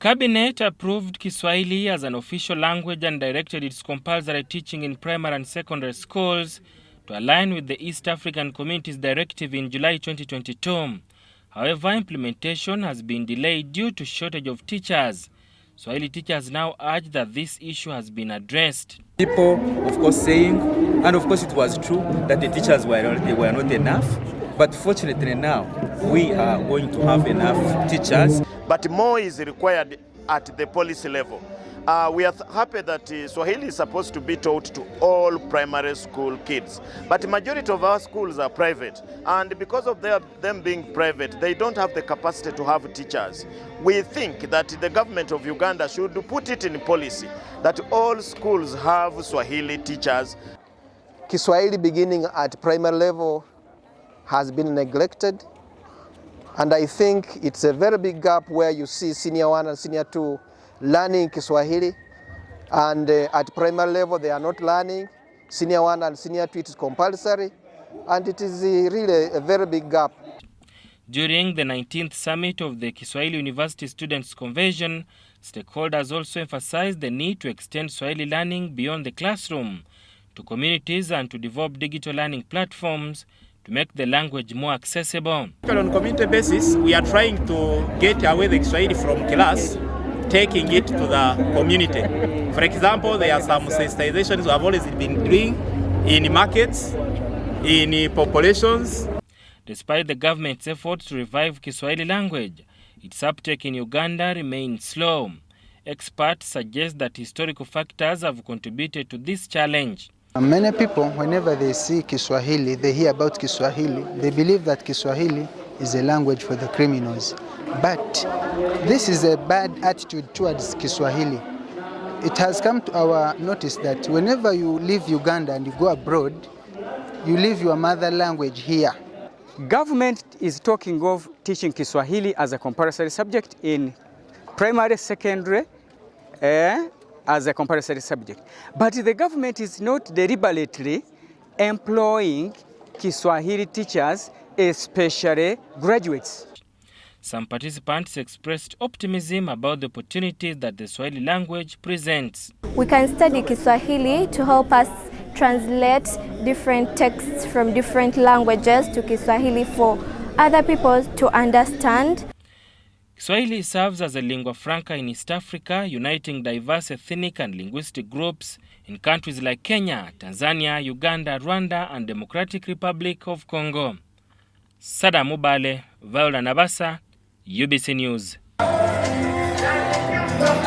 Cabinet approved Kiswahili as an official language and directed its compulsory teaching in primary and secondary schools to align with the East African Communities Directive in July 2022. However, implementation has been delayed due to shortage of teachers. Swahili teachers now urge that this issue has been addressed. People, of course, saying, and of course it was true, that the teachers were not enough. But fortunately now, we are going to have enough teachers. But more is required at the policy level. We are happy that Swahili is supposed to be taught to all primary school kids. But the majority of our schools are private. And because of them being private, they don't have the capacity to have teachers. We think that the government of Uganda should put it in policy that all schools have Swahili teachers. Kiswahili beginning at primary level has been neglected. And I think it's a very big gap where you see senior 1 and senior 2 learning Kiswahili, and at primary level they are not learning. Senior 1 and senior 2 it is compulsory, and it is really a very big gap. During the 19th summit of the Kiswahili University Students' Convention, stakeholders also emphasized the need to extend Swahili learning beyond the classroom to communities and to develop digital learning platforms to make the language more accessible. On a community basis, we are trying to get away the Swahili from class, taking it to the community. For example, there are some sensitizations we have always been doing in markets, in populations. Despite the government's efforts to revive Kiswahili language, its uptake in Uganda remains slow. Experts suggest that historical factors have contributed to this challenge. Many people, whenever they see Kiswahili, they hear about Kiswahili, they believe that Kiswahili is a language for the criminals. But this is a bad attitude towards Kiswahili. It has come to our notice that whenever you leave Uganda and you go abroad, you leave your mother language here. Government is talking of teaching Kiswahili as a compulsory subject in primary, secondary, as a compulsory subject. But the government is not deliberately employing Kiswahili teachers, especially graduates. Some participants expressed optimism about the opportunities that the Swahili language presents. We can study Kiswahili to help us translate different texts from different languages to Kiswahili for other people to understand. Swahili serves as a lingua franca in East Africa, uniting diverse ethnic and linguistic groups in countries like Kenya, Tanzania, Uganda, Rwanda, and Democratic Republic of Congo. Sada Mubale, Viola Nabasa, UBC News.